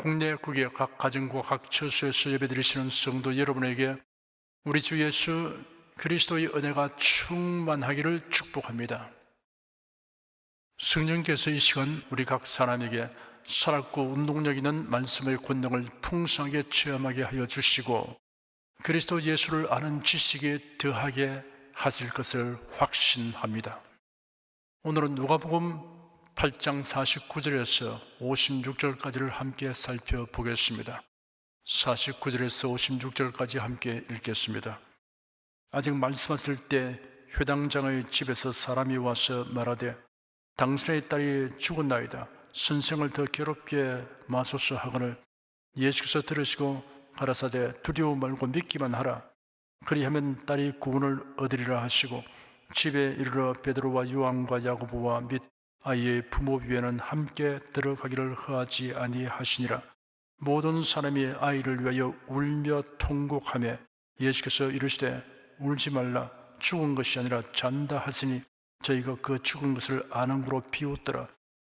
국내 국외 각 가정과 각 처소에서 예배드리시는 성도 여러분에게 우리 주 예수 그리스도의 은혜가 충만하기를 축복합니다. 성령께서 이 시간 우리 각 사람에게 살았고 운동력 있는 말씀의 권능을 풍성하게 체험하게 하여 주시고 그리스도 예수를 아는 지식에 더하게 하실 것을 확신합니다. 오늘은 누가복음 8장 49절에서 56절까지를 함께 살펴보겠습니다. 49절에서 56절까지 함께 읽겠습니다. 아직 말씀하실 때 회당장의 집에서 사람이 와서 말하되 당신의 딸이 죽었나이다. 선생을 더 괴롭게 마소서 하거늘 예수께서 들으시고 가라사대 두려워 말고 믿기만 하라. 그리하면 딸이 구원을 얻으리라 하시고 집에 이르러 베드로와 요한과 야고보와 및 아이의 부모 위에는 함께 들어가기를 허하지 아니하시니라. 모든 사람이 아이를 위하여 울며 통곡하며 예수께서 이르시되 울지 말라. 죽은 것이 아니라 잔다 하시니 저희가 그 죽은 것을 아는 거로 비웃더라.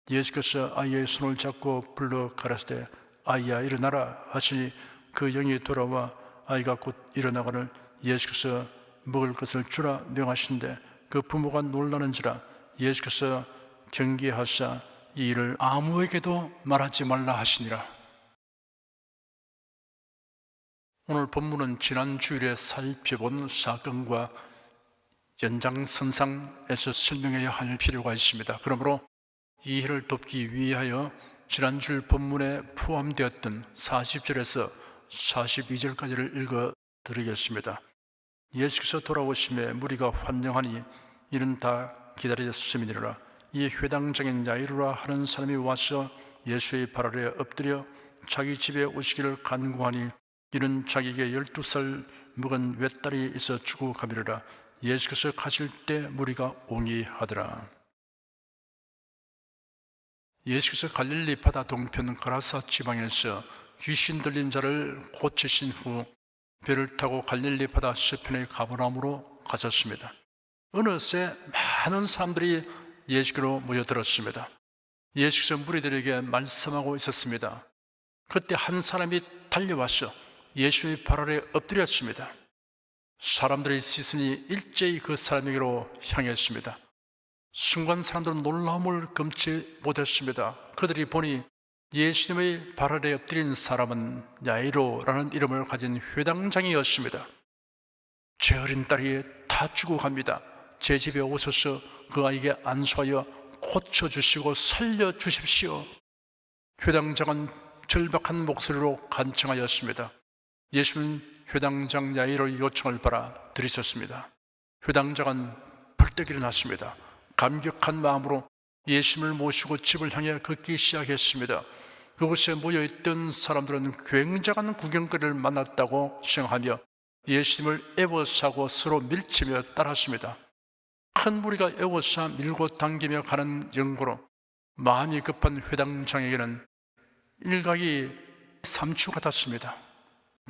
예수께서 아이의 손을 잡고 불러 가라사대 아이야 일어나라 하시니 그 영이 돌아와 아이가 곧 일어나거늘 예수께서 먹을 것을 주라 명하신데 그 부모가 놀라는지라. 예수께서 경계하사 이 일을 아무에게도 말하지 말라 하시니라. 오늘 본문은 지난 주일에 살펴본 사건과 연장선상에서 설명해야 할 필요가 있습니다. 그러므로 이해를 돕기 위하여 지난주 본문에 포함되었던 40절에서 42절까지를 읽어드리겠습니다. 예수께서 돌아오심에 무리가 환영하니 이는 다 기다렸음이니라. 이 회당장인 야이로라 하는 사람이 와서 예수의 발 아래 엎드려 자기 집에 오시기를 간구하니 이는 자기에게 12살 먹은 외딸이 있어 죽어가미르라. 예수께서 가실 때 무리가 옹이하더라. 예수께서 갈릴리 바다 동편 가라사 지방에서 귀신 들린 자를 고치신 후 배를 타고 갈릴리 바다 서편의 가버나움으로 가셨습니다. 어느새 많은 사람들이 예수께로 모여들었습니다. 예수께서 무리들에게 말씀하고 있었습니다. 그때 한 사람이 달려와서 예수의 발 아래 엎드렸습니다. 사람들의 시선이 일제히 그 사람에게로 향했습니다. 순간 사람들은 놀라움을 금치 못했습니다. 그들이 보니 예수님의 발 아래 엎드린 사람은 야이로라는 이름을 가진 회당장이었습니다. 제 어린 딸이 다 죽어갑니다. 제 집에 오셔서 그 아이에게 안수하여 고쳐주시고 살려주십시오. 회당장은 절박한 목소리로 간청하였습니다. 예수는 회당장 야이로의 요청을 받아들이셨습니다. 회당장은 벌떡 일어났습니다. 감격한 마음으로 예수님을 모시고 집을 향해 걷기 시작했습니다. 그곳에 모여있던 사람들은 굉장한 구경거리를 만났다고 생각하며 예수님을 애워싸고 서로 밀치며 따랐습니다. 큰 무리가 애워싸 밀고 당기며 가는 연고로 마음이 급한 회당장에게는 일각이 삼추 같았습니다.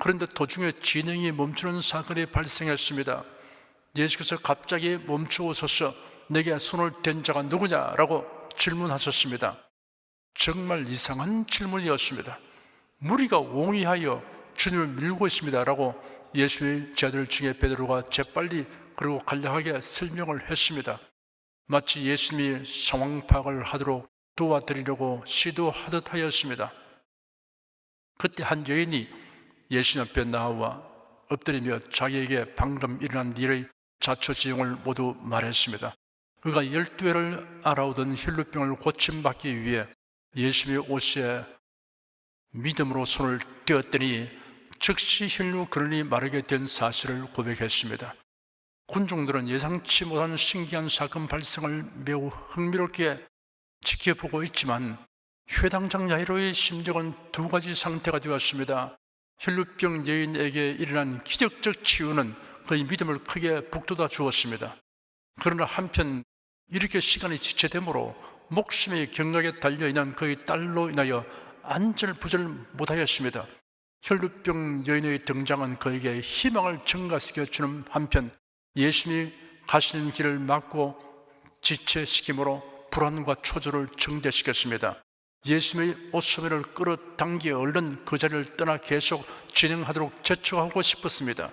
그런데 도중에 진행이 멈추는 사건이 발생했습니다. 예수께서 갑자기 멈추어서서 내게 손을 댄 자가 누구냐라고 질문하셨습니다. 정말 이상한 질문이었습니다. 무리가 옹이하여 주님을 밀고 있습니다 라고 예수의 제자들 중에 베드로가 재빨리 그리고 간략하게 설명을 했습니다. 마치 예수님이 상황 파악을 하도록 도와드리려고 시도하듯 하였습니다. 그때 한 여인이 예수님 앞에 나와 엎드리며 자기에게 방금 일어난 일의 자초지종을 모두 말했습니다. 그가 12회를 앓아오던 혈루병을 고침받기 위해 예수님의 옷에 믿음으로 손을 떼었더니 즉시 혈루 근원이 마르게 된 사실을 고백했습니다. 군중들은 예상치 못한 신기한 사건 발생을 매우 흥미롭게 지켜보고 있지만 회당장 야이로의 심정은 두 가지 상태가 되었습니다. 혈루병 여인에게 일어난 기적적 치유는 그의 믿음을 크게 북돋아 주었습니다. 그러나 한편 이렇게 시간이 지체되므로 목숨의 경각에 달려있는 그의 딸로 인하여 안절부절 못하였습니다. 혈루병 여인의 등장은 그에게 희망을 증가시켜주는 한편 예수님이 가시는 길을 막고 지체시킴으로 불안과 초조를 증대시켰습니다. 예수님의 옷소매를 끌어당겨 얼른 그 자리를 떠나 계속 진행하도록 재촉하고 싶었습니다.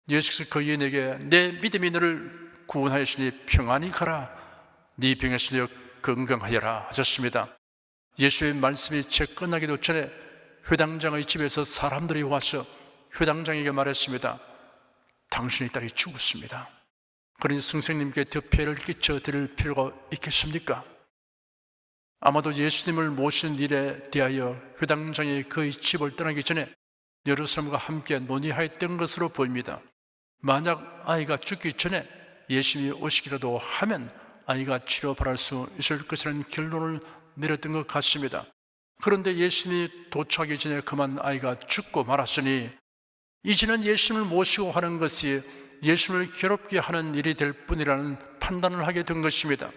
예수께서 그 여인에게 내 믿음이 너를 구원하였으니 평안히 가라, 네 병에서 너 건강하여라 하셨습니다. 예수의 말씀이 채 끝나기도 전에 회당장의 집에서 사람들이 와서 회당장에게 말했습니다. 당신의 딸이 죽었습니다. 그러니 선생님께 더 폐를 끼쳐 드릴 필요가 있겠습니까? 아마도 예수님을 모신 일에 대하여 회당장이 그의 집을 떠나기 전에 여러 사람과 함께 논의하였던 것으로 보입니다. 만약 아이가 죽기 전에 예수님이 오시기라도 하면 아이가 치료받을 수 있을 것이라는 결론을 내렸던 것 같습니다. 그런데 예수님이 도착하기 전에 그만 아이가 죽고 말았으니 이제는 예수님을 모시고 하는 것이 예수님을 괴롭게 하는 일이 될 뿐이라는 판단을 하게 된 것입니다.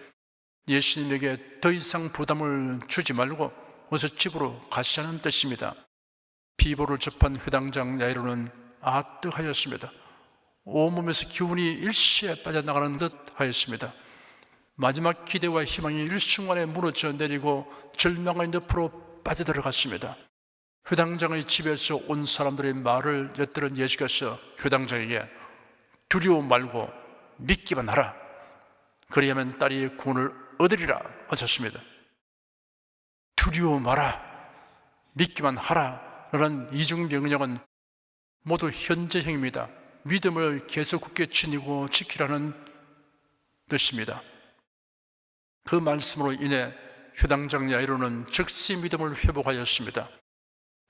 예수님에게 더 이상 부담을 주지 말고 어서 집으로 가시자는 뜻입니다. 비보를 접한 회당장 야이로는 아뜨하였습니다. 온몸에서 기운이 일시에 빠져나가는 듯 하였습니다. 마지막 기대와 희망이 일순간에 무너져 내리고 절망의 늪으로 빠져들어갔습니다. 회당장의 집에서 온 사람들의 말을 엿들은 예수께서 회당장에게 두려워 말고 믿기만 하라, 그리하면 딸이 구원을 얻으리라 하셨습니다. 두려워 마라, 믿기만 하라 라는 이중 명령은 모두 현재형입니다. 믿음을 계속 굳게 지니고 지키라는 뜻입니다. 그 말씀으로 인해 회당장 야이로는 즉시 믿음을 회복하였습니다.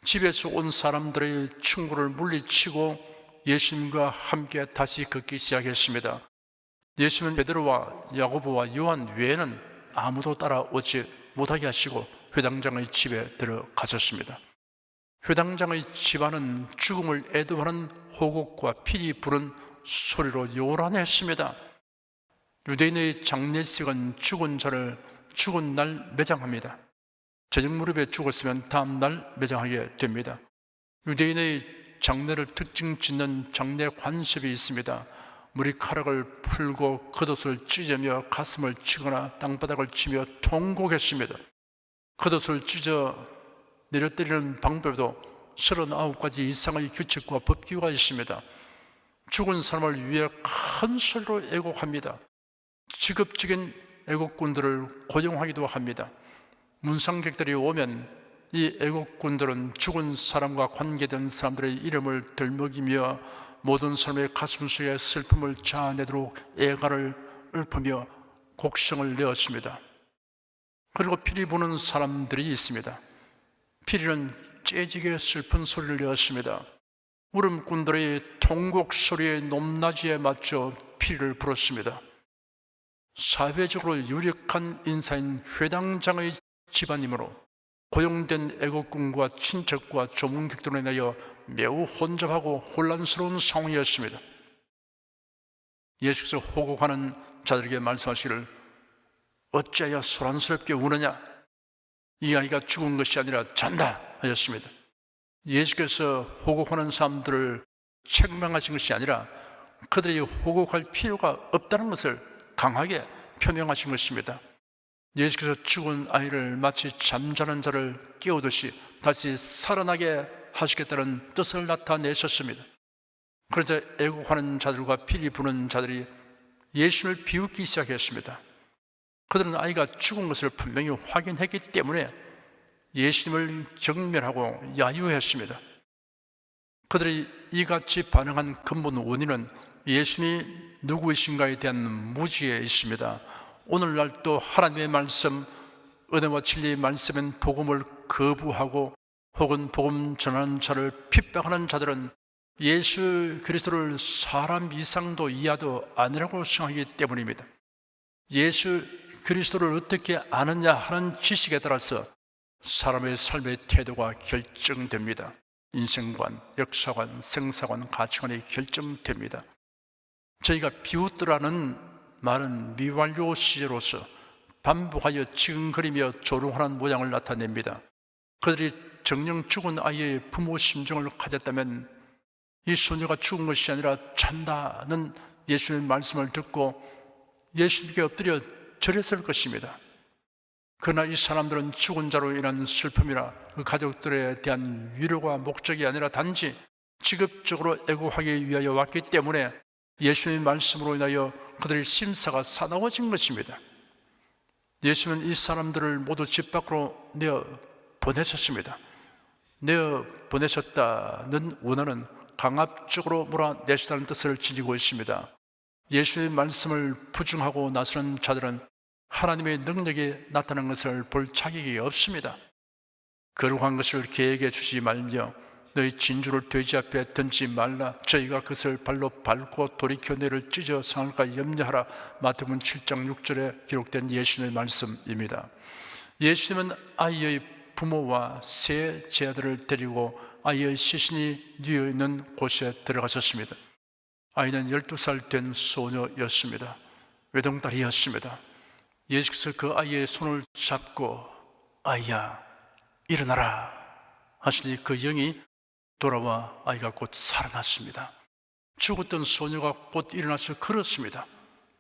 집에서 온 사람들의 충고를 물리치고 예수님과 함께 다시 걷기 시작했습니다. 예수님은 베드로와 야고보와 요한 외에는 아무도 따라오지 못하게 하시고 회당장의 집에 들어가셨습니다. 회당장의 집안은 죽음을 애도하는 호곡과 피리 부른 소리로 요란했습니다. 유대인의 장례식은 죽은 자를 죽은 날 매장합니다. 저녁 무렵에 죽었으면 다음 날 매장하게 됩니다. 유대인의 장례를 특징 짓는 장례 관습이 있습니다. 머리카락을 풀고 겉옷을 찢으며 가슴을 치거나 땅바닥을 치며 통곡했습니다. 겉옷을 찢어 내려 때리는 방법에도 39가지 이상의 규칙과 법규가 있습니다. 죽은 사람을 위해 큰 소리로 애곡합니다. 직업적인 애곡꾼들을 고용하기도 합니다. 문상객들이 오면 이 애곡꾼들은 죽은 사람과 관계된 사람들의 이름을 들먹이며 모든 사람의 가슴 속에 슬픔을 자아내도록 애가를 읊으며 곡성을 내었습니다. 그리고 피리 부는 사람들이 있습니다. 피리는 째지게 슬픈 소리를 내었습니다. 울음꾼들의 통곡 소리의 높낮이에 맞춰 피리를 불었습니다. 사회적으로 유력한 인사인 회당장의 집안이므로 고용된 애국군과 친척과 조문객들로 인하여 매우 혼잡하고 혼란스러운 상황이었습니다. 예수께서 호곡하는 자들에게 말씀하시기를 어찌하여 소란스럽게 우느냐, 이 아이가 죽은 것이 아니라 잔다 하셨습니다. 예수께서 호곡하는 사람들을 책망하신 것이 아니라 그들이 호곡할 필요가 없다는 것을 강하게 표명하신 것입니다. 예수께서 죽은 아이를 마치 잠자는 자를 깨우듯이 다시 살아나게 하시겠다는 뜻을 나타내셨습니다. 그러자 애곡하는 자들과 피리 부는 자들이 예수를 비웃기 시작했습니다. 그들은 아이가 죽은 것을 분명히 확인했기 때문에 예수님을 경멸하고 야유했습니다. 그들이 이같이 반응한 근본 원인은 예수님이 누구이신가에 대한 무지에 있습니다. 오늘날 또 하나님의 말씀, 은혜와 진리의 말씀인 복음을 거부하고 혹은 복음 전하는 자를 핍박하는 자들은 예수 그리스도를 사람 이상도 이하도 아니라고 생각하기 때문입니다. 예수 그리스도를 어떻게 아느냐 하는 지식에 따라서 사람의 삶의 태도가 결정됩니다. 인생관, 역사관, 생사관, 가치관이 결정됩니다. 저희가 비웃더라는 말은 미완료 시제로서 반복하여 징그리며 조롱하는 모양을 나타냅니다. 그들이 정령 죽은 아이의 부모 심정을 가졌다면 이 소녀가 죽은 것이 아니라 잔다는 예수님의 말씀을 듣고 예수님께 엎드려 절했을 것입니다. 그러나 이 사람들은 죽은 자로 인한 슬픔이나 그 가족들에 대한 위로가 목적이 아니라 단지 직업적으로 애고하기 위하여 왔기 때문에 예수님의 말씀으로 인하여 그들의 심사가 사나워진 것입니다. 예수님은 이 사람들을 모두 집 밖으로 내어 보내셨습니다. 내어 보내셨다는 원어는 강압적으로 몰아내시다는 뜻을 지니고 있습니다. 예수의 말씀을 부정하고 나서는 자들은 하나님의 능력이 나타난 것을 볼 자격이 없습니다. 거룩한 것을 개에게 주지 말며 너희 진주를 돼지 앞에 던지지 말라. 저희가 그것을 발로 밟고 돌이켜 너희를 찢어 상할까 염려하라. 마태복음 7장 6절에 기록된 예수님의 말씀입니다. 예수님은 아이의 부모와 세 제자들을 데리고 아이의 시신이 뉘어 있는 곳에 들어가셨습니다. 아이는 12살 된 소녀였습니다. 외동딸이었습니다. 예수께서 그 아이의 손을 잡고 아이야 일어나라 하시니 그 영이 돌아와 아이가 곧 살아났습니다. 죽었던 소녀가 곧 일어나서 걸었습니다.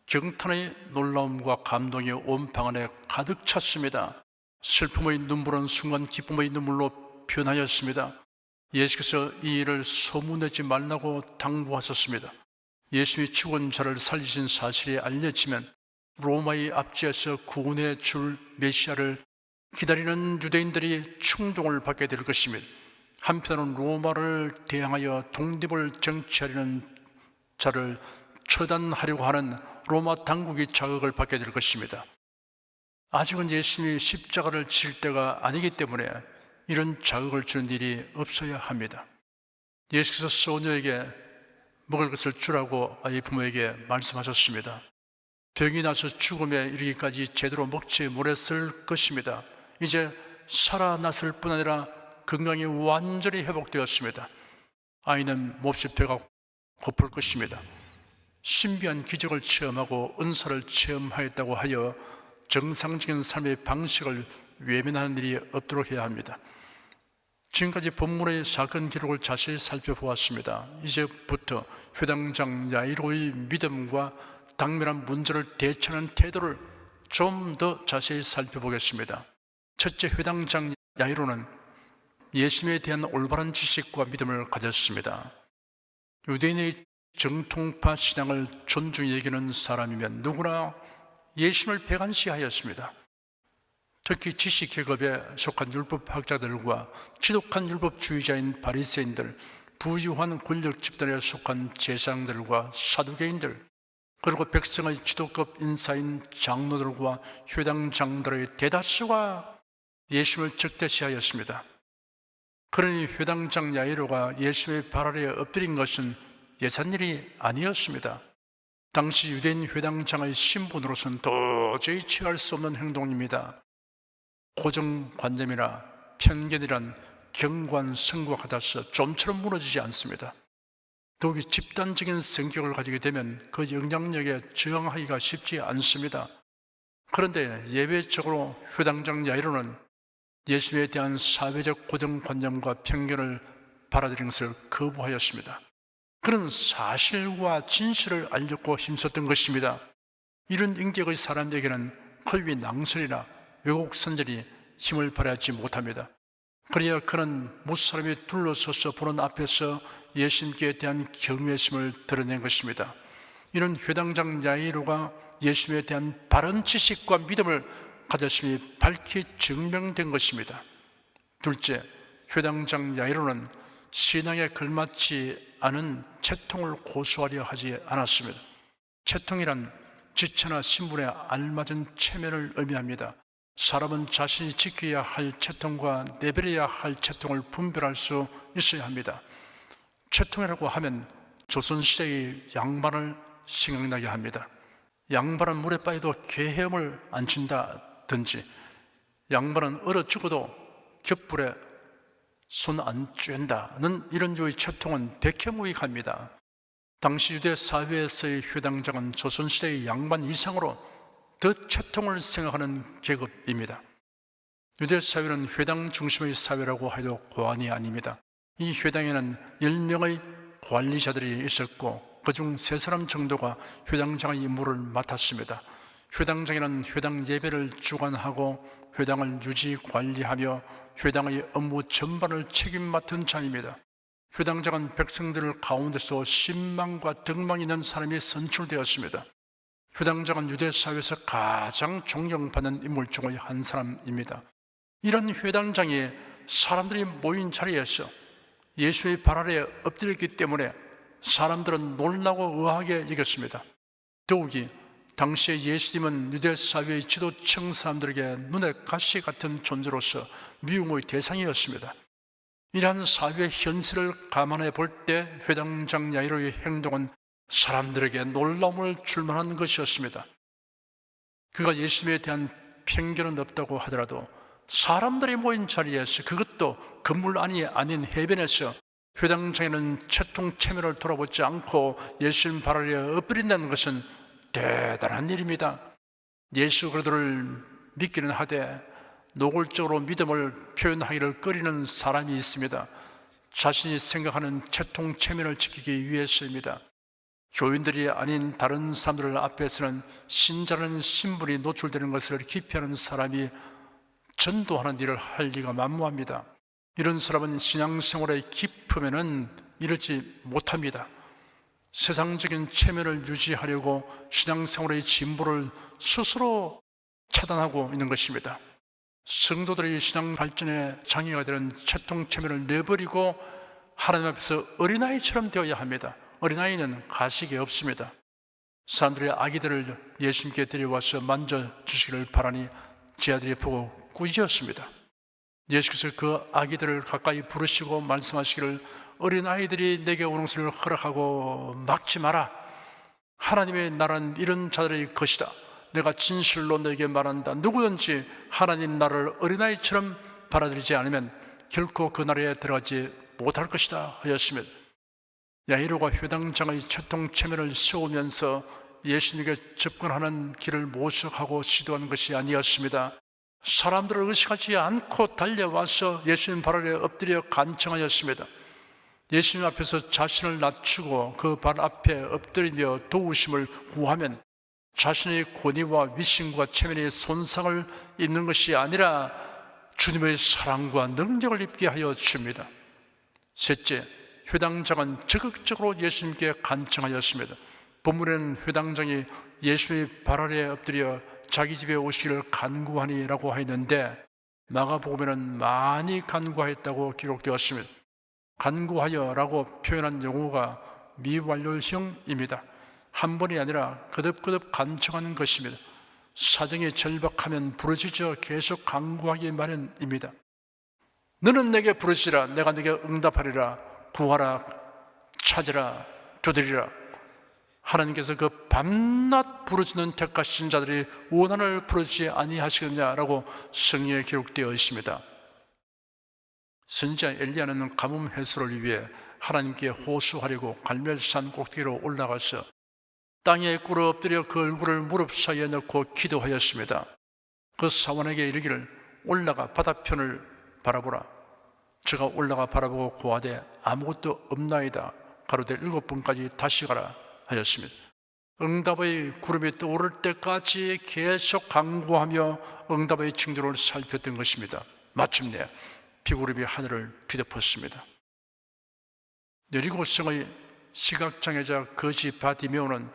경탄의 놀라움과 감동이 온 방 안에 가득 찼습니다. 슬픔의 눈물은 순간 기쁨의 눈물로 변하였습니다. 예수께서 이 일을 소문내지 말라고 당부하셨습니다. 예수님이 죽은 자를 살리신 사실이 알려지면 로마의 압제에서 구원해 줄 메시아를 기다리는 유대인들이 충동을 받게 될 것입니다. 한편으로는 로마를 대항하여 독립을 쟁취하려는 자를 처단하려고 하는 로마 당국이 자극을 받게 될 것입니다. 아직은 예수님이 십자가를 질 때가 아니기 때문에 이런 자극을 주는 일이 없어야 합니다. 예수께서 소녀에게 먹을 것을 주라고 아이 부모에게 말씀하셨습니다. 병이 나서 죽음에 이르기까지 제대로 먹지 못했을 것입니다. 이제 살아났을 뿐 아니라 건강이 완전히 회복되었습니다. 아이는 몹시 배가 고플 것입니다. 신비한 기적을 체험하고 은사를 체험하였다고 하여 정상적인 삶의 방식을 외면하는 일이 없도록 해야 합니다. 지금까지 본문의 사건 기록을 자세히 살펴보았습니다. 이제부터 회당장 야이로의 믿음과 당면한 문제를 대처하는 태도를 좀 더 자세히 살펴보겠습니다. 첫째, 회당장 야이로는 예수님에 대한 올바른 지식과 믿음을 가졌습니다. 유대인의 정통파 신앙을 존중히 여기는 사람이면 누구나 예수님을 백안시하였습니다. 특히 지식 계급에 속한 율법학자들과 지독한 율법주의자인 바리새인들, 부유한 권력 집단에 속한 제사장들과 사두개인들, 그리고 백성의 지도급 인사인 장로들과 회당장들의 대다수가 예수님을 적대시하였습니다. 그러니 회당장 야이로가 예수님의 발 아래에 엎드린 것은 예산일이 아니었습니다. 당시 유대인 회당장의 신분으로서는 도저히 취할 수 없는 행동입니다. 고정관념이나 편견이란 경관성과 같아서 좀처럼 무너지지 않습니다. 더욱이 집단적인 성격을 가지게 되면 그 영향력에 저항하기가 쉽지 않습니다. 그런데 예외적으로 회당장 야이로는 예수님에 대한 사회적 고정관념과 편견을 받아들이는 것을 거부하였습니다. 그런 사실과 진실을 알렸고 힘썼던 것입니다. 이런 인격의 사람에게는 허위 낭설이나 왜곡 선전이 힘을 발휘하지 못합니다. 그래야 그는 무사람이 둘러서서 보는 앞에서 예수님께 대한 경외심을 드러낸 것입니다. 이런 회당장 야이로가 예수님에 대한 바른 지식과 믿음을 가졌음이 밝히 증명된 것입니다. 둘째, 회당장 야이로는 신앙에 걸맞지 않은 채통을 고수하려 하지 않았습니다. 채통이란 지체나 신분에 알맞은 체면을 의미합니다. 사람은 자신이 지켜야 할 채통과 내버려야 할 채통을 분별할 수 있어야 합니다. 채통이라고 하면 조선시대의 양반을 생각나게 합니다. 양반은 물에 빠져도 개헤엄을 안 친다든지, 양반은 얼어 죽어도 겹불에 손 안 쬐는다는 이런 류의 채통은 백해무익합니다. 당시 유대 사회에서의 회당장은 조선시대의 양반 이상으로 더 채통을 생각하는 계급입니다. 유대 사회는 회당 중심의 사회라고 해도 과언이 아닙니다. 이 회당에는 10명의 관리자들이 있었고 그중 3사람 정도가 회당장의 임무를 맡았습니다. 회당장에는 회당 예배를 주관하고 회당을 유지 관리하며 회당의 업무 전반을 책임 맡은 자입니다. 회당장은 백성들 가운데서 신망과 덕망이 있는 사람이 선출되었습니다. 회당장은 유대 사회에서 가장 존경받는 인물 중의 한 사람입니다. 이런 회당장이 사람들이 모인 자리에서 예수의 발 아래에 엎드렸기 때문에 사람들은 놀라고 의아하게 여겼습니다. 더욱이 당시에 예수님은 유대 사회의 지도층 사람들에게 눈에 가시 같은 존재로서 미움의 대상이었습니다. 이러한 사회 현실을 감안해 볼 때 회당장 야이로의 행동은 사람들에게 놀라움을 줄 만한 것이었습니다. 그가 예수님에 대한 편견은 없다고 하더라도 사람들이 모인 자리에서, 그것도 건물 안이 아닌 해변에서 회당장에는 채통체면을 돌아보지 않고 예수님 발 아래에 엎드린다는 것은 대단한 일입니다. 예수 그리스도를 믿기는 하되 노골적으로 믿음을 표현하기를 꺼리는 사람이 있습니다. 자신이 생각하는 채통체면을 지키기 위해서입니다. 교인들이 아닌 다른 사람들 앞에서는 신자라는 신분이 노출되는 것을 기피하는 사람이 전도하는 일을 할 리가 만무합니다. 이런 사람은 신앙생활에 깊으면은 이러지 못합니다. 세상적인 체면을 유지하려고 신앙생활의 진보를 스스로 차단하고 있는 것입니다. 성도들의 신앙 발전에 장애가 되는 채통체면을 내버리고 하나님 앞에서 어린아이처럼 되어야 합니다. 어린아이는 가식이 없습니다. 사람들의 아기들을 예수님께 데려와서 만져주시기를 바라니 제 아들이 보고 꾸짖었습니다. 예수께서 그 아기들을 가까이 부르시고 말씀하시기를 어린아이들이 내게 오는 것을 허락하고 막지 마라. 하나님의 나라는 이런 자들의 것이다. 내가 진실로 너에게 말한다. 누구든지 하나님 나라를 어린아이처럼 받아들이지 않으면 결코 그 나라에 들어가지 못할 것이다 하였으며, 야이로가 회당장의 채통체면을 세우면서 예수님께 접근하는 길을 모색하고 시도한 것이 아니었습니다. 사람들을 의식하지 않고 달려와서 예수님 발 아래 엎드려 간청하였습니다. 예수님 앞에서 자신을 낮추고 그 발 앞에 엎드리며 도우심을 구하면 자신의 권위와 위신과 체면의 손상을 입는 것이 아니라 주님의 사랑과 능력을 입게 하여 줍니다. 셋째, 회당장은 적극적으로 예수님께 간청하였습니다. 본문에는 회당장이 예수님의 발 아래에 엎드려 자기 집에 오시기를 간구하니라고 하였는데 마가복음에는 많이 간구하였다고 기록되었습니다. 간구하여라고 표현한 용어가 미완료형입니다. 한 번이 아니라 거듭거듭 간청하는 것입니다. 사정이 절박하면 부르짖어 계속 간구하기 마련입니다. 너는 내게 부르시라, 내가 네게 응답하리라. 구하라, 찾으라, 두드리라. 하나님께서 그 밤낮 부르짖는 택하신 자들이 원한을 부르지 아니하시겠냐라고 성경에 기록되어 있습니다. 선지자 엘리야는 가뭄 해소를 위해 하나님께 호소하려고 갈멜산 꼭대기로 올라가서 땅에 꿇어 엎드려 그 얼굴을 무릎 사이에 넣고 기도하였습니다. 그 사원에게 이르기를 올라가 바다편을 바라보라. 저가 올라가 바라보고 고하되 아무것도 없나이다. 가로되 7번까지 다시 가라 하였습니다. 응답의 구름이 떠오를 때까지 계속 간구하며 응답의 징조를 살폈던 것입니다. 마침내 비구름이 하늘을 뒤덮었습니다. 여리고성의 시각장애자 거지 바디메오는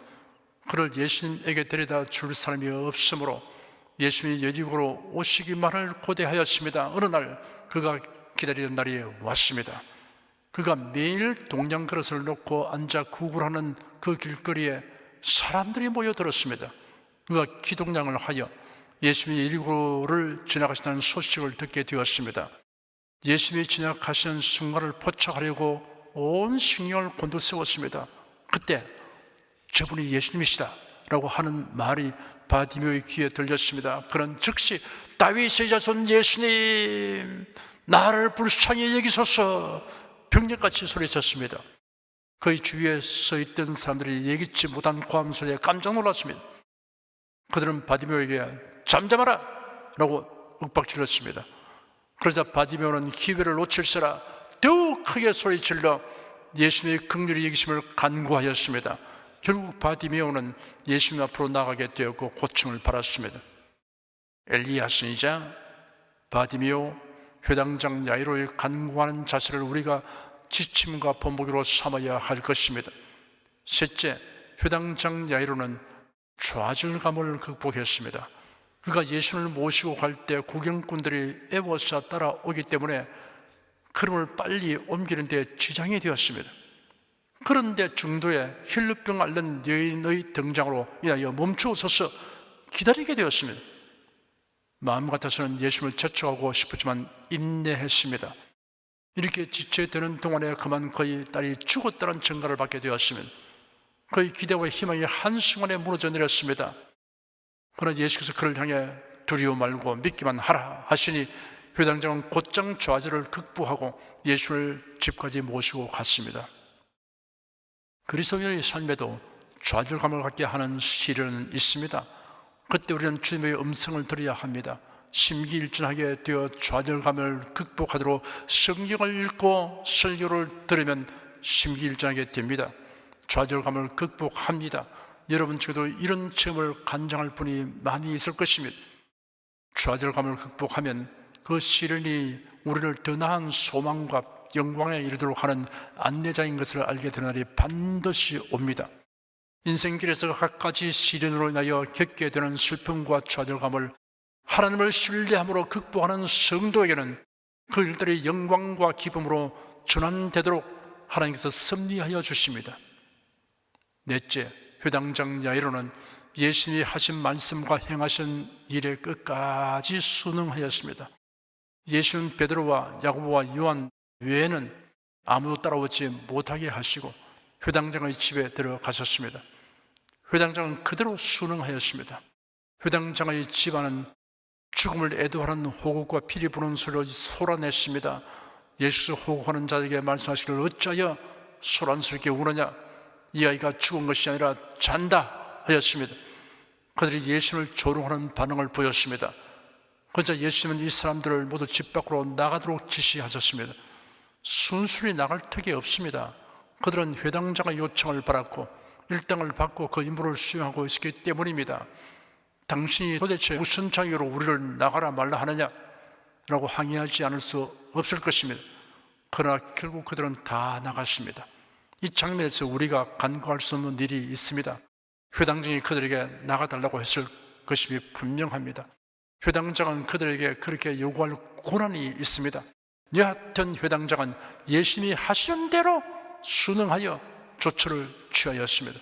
그를 예수님에게 데려다 줄 사람이 없으므로 예수님이 여리고로 오시기만을 고대하였습니다. 어느 날 그가 기다리던 날이 왔습니다. 그가 매일 동양 그릇을 놓고 앉아 구걸하는 그 길거리에 사람들이 모여들었습니다. 그가 기동량을 하여 예수님이 여리고를 지나가시다는 소식을 듣게 되었습니다. 예수님이 지나가시는 순간을 포착하려고 온 신경을 곤두세웠습니다. 그때 저분이 예수님이시다 라고 하는 말이 바디메오의 귀에 들렸습니다. 그는 즉시 다윗의 자손 예수님, 나를 불쌍히 여기소서 병력같이 소리쳤습니다. 그의 주위에 서 있던 사람들이 예기치 못한 고함 소리에 깜짝 놀랐습니다. 그들은 바디메오에게 잠잠하라 라고 윽박질렀습니다. 그러자 바디메오는 기회를 놓칠세라 더욱 크게 소리질러 예수님의 긍휼히 여기심을 간구하였습니다. 결국 바디메오는 예수님 앞으로 나가게 되었고 고침을 받았습니다. 엘리야신이자 바디메오, 회당장 야이로의 간구하는 자세를 우리가 지침과 본보기로 삼아야 할 것입니다. 셋째, 회당장 야이로는 좌절감을 극복했습니다. 그가 예수를 모시고 갈 때 구경꾼들이 애워서 따라오기 때문에 걸음을 빨리 옮기는 데 지장이 되었습니다. 그런데 중도에 혈루병 앓는 여인의 등장으로 인하여 멈추어서서 기다리게 되었습니다. 마음 같아서는 예수를 제쳐가고 싶었지만 인내했습니다. 이렇게 지체되는 동안에 그만 그의 딸이 죽었다는 증거를 받게 되었습니다. 그의 기대와 희망이 한순간에 무너져 내렸습니다. 그러나 예수께서 그를 향해 두려워 말고 믿기만 하라 하시니 회당장은 곧장 좌절을 극복하고 예수를 집까지 모시고 갔습니다. 그리스도인의 삶에도 좌절감을 갖게 하는 시련은 있습니다. 그때 우리는 주님의 음성을 들어야 합니다. 심기일전하게 되어 좌절감을 극복하도록 성경을 읽고 설교를 들으면 심기일전하게 됩니다. 좌절감을 극복합니다. 여러분 중에도 이런 체험을 간증할 분이 많이 있을 것입니다. 좌절감을 극복하면 그 시련이 우리를 더 나은 소망과 영광에 이르도록 하는 안내자인 것을 알게 되는 날이 반드시 옵니다. 인생길에서 갖가지 시련으로 인하여 겪게 되는 슬픔과 좌절감을 하나님을 신뢰함으로 극복하는 성도에게는 그 일들의 영광과 기쁨으로 전환되도록 하나님께서 섭리하여 주십니다. 넷째, 회당장 야이로는 예수님이 하신 말씀과 행하신 일에 끝까지 순응하였습니다. 예수는 베드로와 야고보와 요한 외에는 아무도 따라오지 못하게 하시고 회당장의 집에 들어가셨습니다. 회당장은 그대로 순응하였습니다. 회당장의 집안은 죽음을 애도하는 호국과 피리 부는 소리로 솟아냈습니다. 예수 호국하는 자에게 말씀하시기를 어찌하여 소란스럽게 우느냐, 이 아이가 죽은 것이 아니라 잔다 하였습니다. 그들이 예수님을 조롱하는 반응을 보였습니다. 그러자 예수님은 이 사람들을 모두 집 밖으로 나가도록 지시하셨습니다. 순순히 나갈 턱이 없습니다. 그들은 회당장의 요청을 받았고 일당을 받고 그 임무를 수행하고 있었기 때문입니다. 당신이 도대체 무슨 자유로 우리를 나가라 말라 하느냐 라고 항의하지 않을 수 없을 것입니다. 그러나 결국 그들은 다 나갔습니다. 이 장면에서 우리가 간구할 수 없는 일이 있습니다. 회당장이 그들에게 나가달라고 했을 것이 분명합니다. 회당장은 그들에게 그렇게 요구할 권한이 있습니다. 여하튼 회당장은 예수님이 하시는 대로 순응하여 조처를 취하였습니다.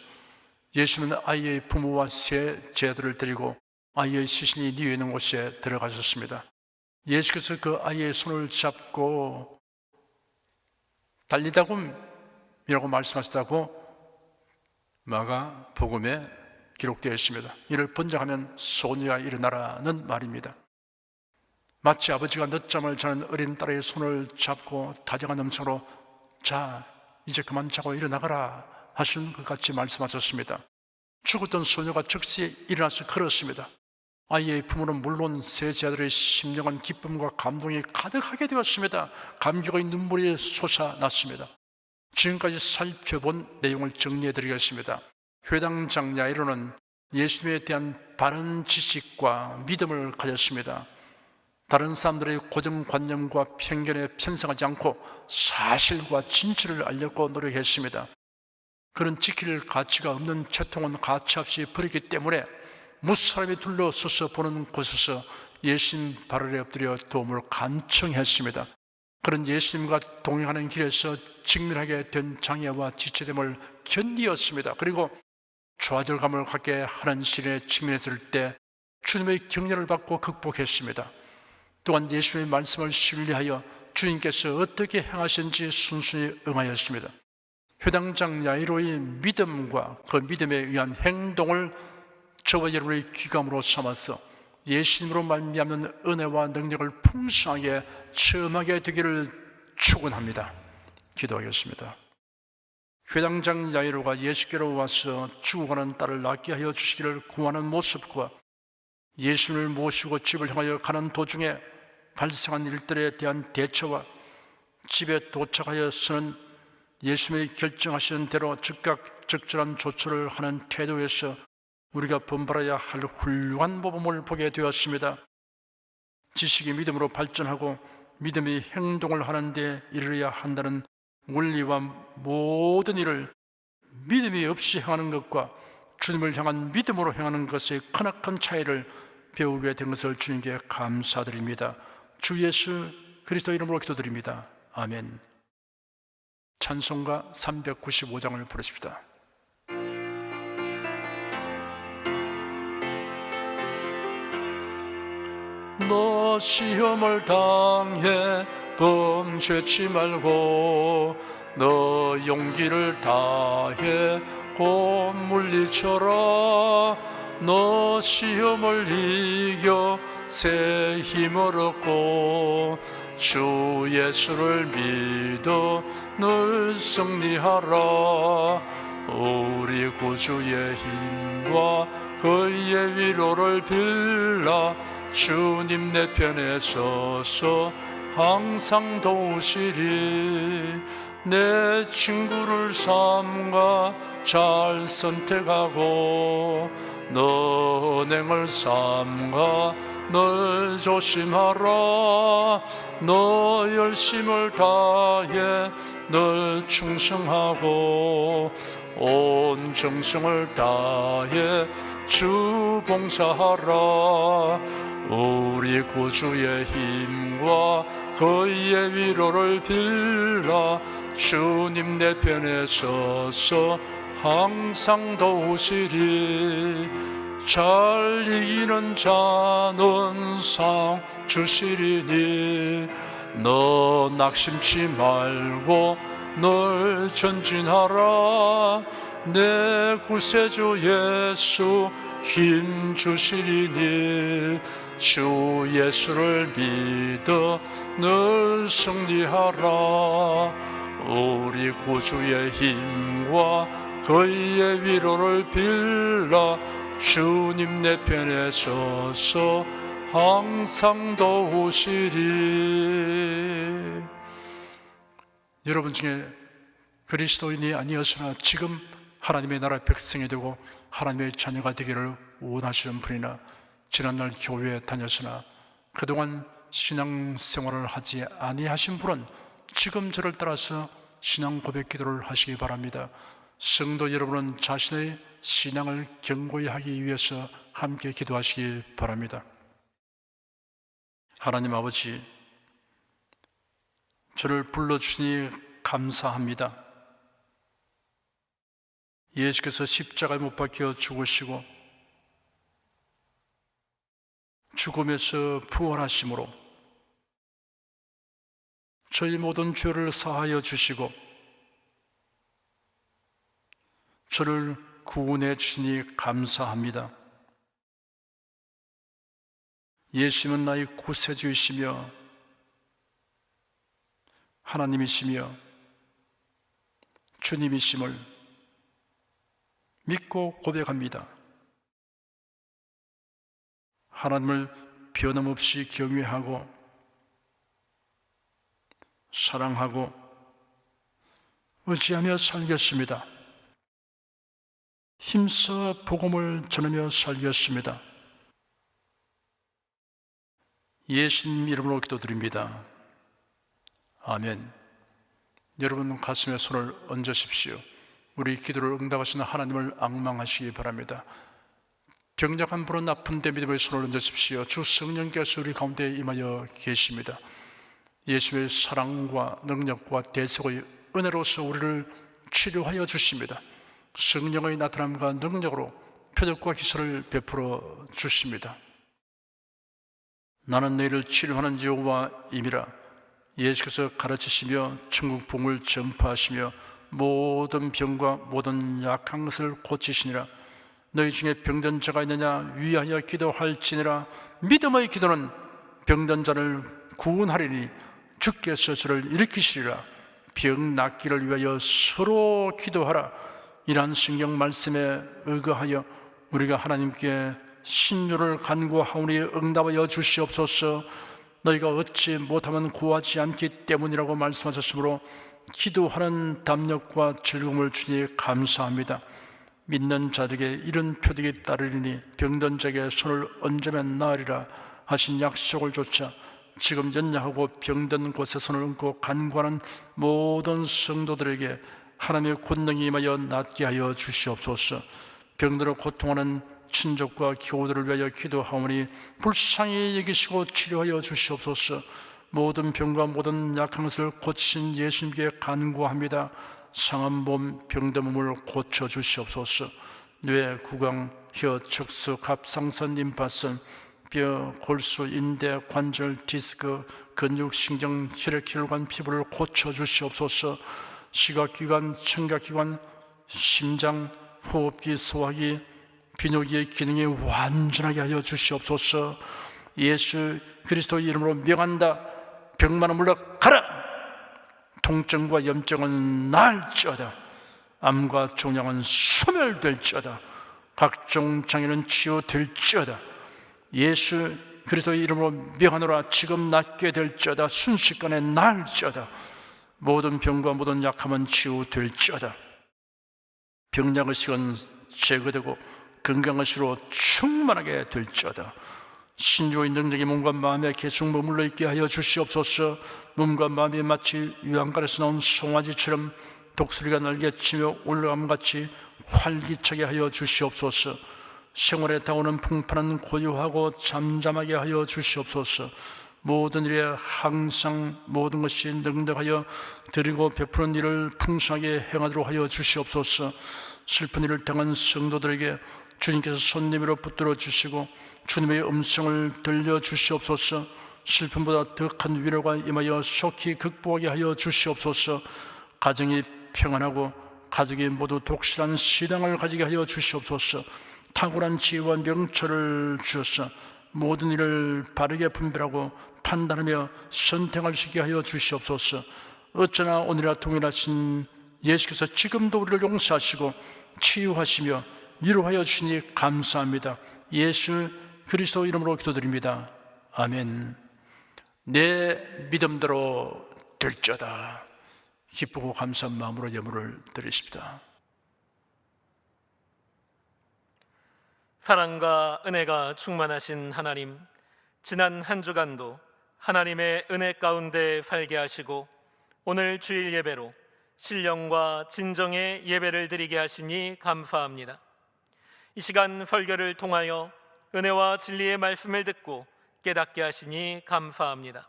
예수는 아이의 부모와 세 제자들을 데리고 아이의 시신이 뉘어 있는 곳에 들어가셨습니다. 예수께서 그 아이의 손을 잡고 달리다굼이라고 말씀하셨다고 마가복음에 기록되어 있습니다. 이를 번역하면 소녀가 일어나라는 말입니다. 마치 아버지가 늦잠을 자는 어린 딸의 손을 잡고 다정한 음성으로 자, 이제 그만 자고 일어나가라 하시는 것 같이 말씀하셨습니다. 죽었던 소녀가 즉시 일어나서 걸었습니다. 아이의 부모는 물론 세 제자들의 심령한 기쁨과 감동이 가득하게 되었습니다. 감격의 눈물이 솟아났습니다. 지금까지 살펴본 내용을 정리해 드리겠습니다. 회당장 야이로는 예수님에 대한 바른 지식과 믿음을 가졌습니다. 다른 사람들의 고정관념과 편견에 편승하지 않고 사실과 진실을 알려고 노력했습니다. 그런 지킬 가치가 없는 채통은 가치없이 버리기 때문에 무사람이 둘러서서 보는 곳에서 예수님 발 아래 엎드려 도움을 간청했습니다. 그런 예수님과 동행하는 길에서 직면하게 된 장애와 지체됨을 견디었습니다. 그리고 좌절감을 갖게 하는 시련에 직면했을 때 주님의 격려를 받고 극복했습니다. 또한 예수님의 말씀을 신뢰하여 주님께서 어떻게 행하신지 순순히 응하였습니다. 회당장 야이로의 믿음과 그 믿음에 의한 행동을 저와 여러분의 귀감으로 삼아서 예수님으로 말미암는 은혜와 능력을 풍성하게 체험하게 되기를 축원합니다. 기도하겠습니다. 회당장 야이로가 예수께로 와서 죽어가는 딸을 낫게 하여 주시기를 구하는 모습과 예수님을 모시고 집을 향하여 가는 도중에 발생한 일들에 대한 대처와 집에 도착하여서는 예수님이 결정하시는 대로 즉각 적절한 조처를 하는 태도에서 우리가 본받아야 할 훌륭한 모범을 보게 되었습니다. 지식이 믿음으로 발전하고 믿음이 행동을 하는 데 이르러야 한다는 원리와 모든 일을 믿음이 없이 행하는 것과 주님을 향한 믿음으로 행하는 것의 크나큰 차이를 배우게 된 것을 주님께 감사드립니다. 주 예수 그리스도 이름으로 기도드립니다. 아멘. 찬송가 395장을 부르십시다. 너 시험을 당해 범죄치 말고 너 용기를 다해 곧 물리쳐라. 너 시험을 이겨 새 힘을 얻고 주 예수를 믿어 늘 승리하라. 우리 구주의 힘과 그의 위로를 빌라. 주님 내 편에 서서 항상 도우시리. 내 친구를 삼가 잘 선택하고 너 은행을 삼가 널 조심하라. 너 열심을 다해 널 충성하고 온 정성을 다해 주 봉사하라. 우리 구주의 힘과 그의 위로를 빌라. 주님 내 편에 서서 항상 도우시리. 잘 이기는 자는 상 주시리니 너 낙심치 말고 널 전진하라. 내 구세주 예수 힘 주시리니 주 예수를 믿어 늘 승리하라. 우리 구주의 힘과 그의 위로를 빌라. 주님 내 편에 서서 항상 도우시리. 여러분 중에 그리스도인이 아니었으나 지금 하나님의 나라 백성이 되고 하나님의 자녀가 되기를 원하시는 분이나 지난날 교회에 다녔으나 그동안 신앙생활을 하지 아니하신 분은 지금 저를 따라서 신앙 고백 기도를 하시기 바랍니다. 성도 여러분은 자신의 신앙을 견고히 하기 위해서 함께 기도하시기 바랍니다. 하나님 아버지, 저를 불러주시니 감사합니다. 예수께서 십자가에 못 박혀 죽으시고 죽음에서 부활하심으로 저희 모든 죄를 사하여 주시고 저를 구원해 주시니 감사합니다. 예수님은 나의 구세주이시며 하나님이시며 주님이심을 믿고 고백합니다. 하나님을 변함없이 경외하고 사랑하고 의지하며 살겠습니다. 힘써 복음을 전하며 살겠습니다. 예수님 이름으로 기도드립니다. 아멘. 여러분 가슴에 손을 얹으십시오. 우리 기도를 응답하시는 하나님을 앙망하시기 바랍니다. 병약한 분은 아픈데 믿음의 손을 얹으십시오. 주 성령께서 우리 가운데 임하여 계십니다. 예수의 사랑과 능력과 대속의 은혜로서 우리를 치료하여 주십니다. 성령의 나타남과 능력으로 표적과 기사를 베풀어 주십니다. 나는 너희를 치료하는 여호와임이라. 예수께서 가르치시며 천국 복음을 전파하시며 모든 병과 모든 약한 것을 고치시니라. 너희 중에 병든 자가 있느냐 위하여 기도할지니라. 믿음의 기도는 병든 자를 구원하리니 주께서 저를 일으키시리라. 병 낫기를 위하여 서로 기도하라. 이러한 성경 말씀에 의거하여 우리가 하나님께 신유를 간구하오니 응답하여 주시옵소서. 너희가 얻지 못하면 구하지 않기 때문이라고 말씀하셨으므로 기도하는 담력과 즐거움을 주니 감사합니다. 믿는 자들에게 이런 표적이 따르리니 병든 자에게 손을 얹으면 나으리라 하신 약속을 조차 지금 연약하고 병든 곳에 손을 얹고 간구하는 모든 성도들에게 하나님의 권능이 임하여 낫게 하여 주시옵소서. 병들어 고통하는 친족과 교우들을 위하여 기도하오니 불쌍히 여기시고 치료하여 주시옵소서. 모든 병과 모든 약한 것을 고치신 예수님께 간구합니다. 상한 몸, 병든 몸을 고쳐주시옵소서. 뇌, 구강, 혀, 척수, 갑상선, 림파선, 뼈, 골수, 인대, 관절, 디스크, 근육, 신경, 혈액혈관, 피부를 고쳐주시옵소서. 시각기관, 청각기관, 심장, 호흡기, 소화기, 비뇨기의 기능이 완전하게 하여 주시옵소서. 예수 그리스도의 이름으로 명한다. 병만은 물러가라. 통증과 염증은 나을지어다. 암과 종양은 소멸될지어다. 각종 장애는 치유될지어다. 예수 그리스도의 이름으로 명하노라. 지금 낫게 될지어다. 순식간에 나을지어다. 모든 병과 모든 약함은 치유될지어다. 병약의식은 제거되고 건강의식으로 충만하게 될지어다. 신조의 능력이 몸과 마음에 계속 머물러 있게 하여 주시옵소서. 몸과 마음이 마치 유황가에서 나온 송아지처럼 독수리가 날개치며 올라감같이 활기차게 하여 주시옵소서. 생활에 다오는 풍파는 고요하고 잠잠하게 하여 주시옵소서. 모든 일에 항상 모든 것이 능력하여 드리고 베푸는 일을 풍성하게 행하도록 하여 주시옵소서. 슬픈 일을 당한 성도들에게 주님께서 손님으로 붙들어 주시고 주님의 음성을 들려주시옵소서. 슬픔보다 더 큰 위로가 임하여 속히 극복하게 하여 주시옵소서. 가정이 평안하고 가족이 모두 독실한 신앙을 가지게 하여 주시옵소서. 탁월한 지혜와 명철을 주셔서 모든 일을 바르게 분별하고 판단하며 선택할 수 있게 하여 주시옵소서. 어쩌나 오늘이라 동일하신 예수께서 지금도 우리를 용서하시고 치유하시며 위로하여 주시니 감사합니다. 예수 그리스도 이름으로 기도드립니다. 아멘. 내 믿음대로 될지어다. 기쁘고 감사한 마음으로 예물을 드리십니다. 사랑과 은혜가 충만하신 하나님, 지난 한 주간도 하나님의 은혜 가운데 살게 하시고 오늘 주일 예배로 신령과 진정의 예배를 드리게 하시니 감사합니다. 이 시간 설교를 통하여 은혜와 진리의 말씀을 듣고 깨닫게 하시니 감사합니다.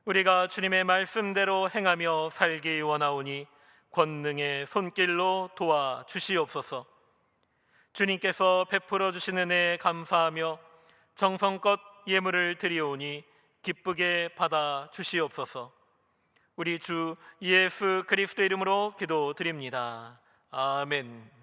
우리가 주님의 말씀대로 행하며 살기 원하오니 권능의 손길로 도와주시옵소서. 주님께서 베풀어 주시는 은혜에 감사하며 정성껏 예물을 드리오니 기쁘게 받아 주시옵소서. 우리 주 예수 그리스도 이름으로 기도드립니다. 아멘.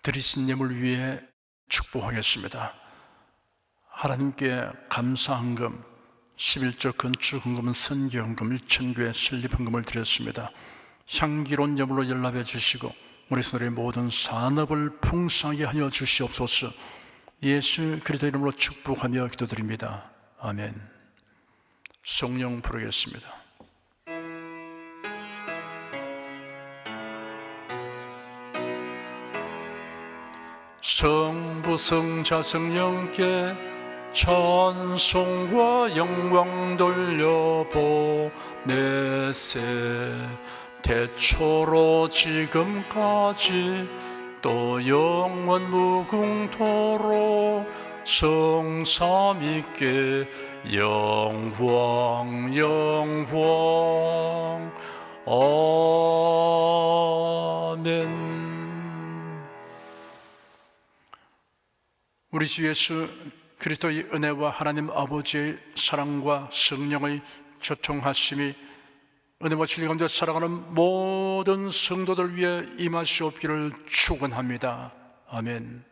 드리신 예물 위해 축복하겠습니다. 하나님께 감사헌금, 11조 건축헌금은 선교헌금, 1,000교회 설립헌금을 드렸습니다. 향기로운 예물로 연락해 주시고 우리 성도의 모든 산업을 풍성하게 하여 주시옵소서. 예수 그리스도 이름으로 축복하며 기도드립니다. 아멘. 성령 부르겠습니다. 성부 성자 성령께 찬송과 영광 돌려보내세. 태초로 지금까지 또 영원 무궁토록 성삼위께 영광 영광. 아멘. 우리 주 예수 그리스도의 은혜와 하나님 아버지의 사랑과 성령의 교통하심이 은혜와 진리 가운데 살아가는 모든 성도들 위해 임하시옵기를 축원합니다. 아멘.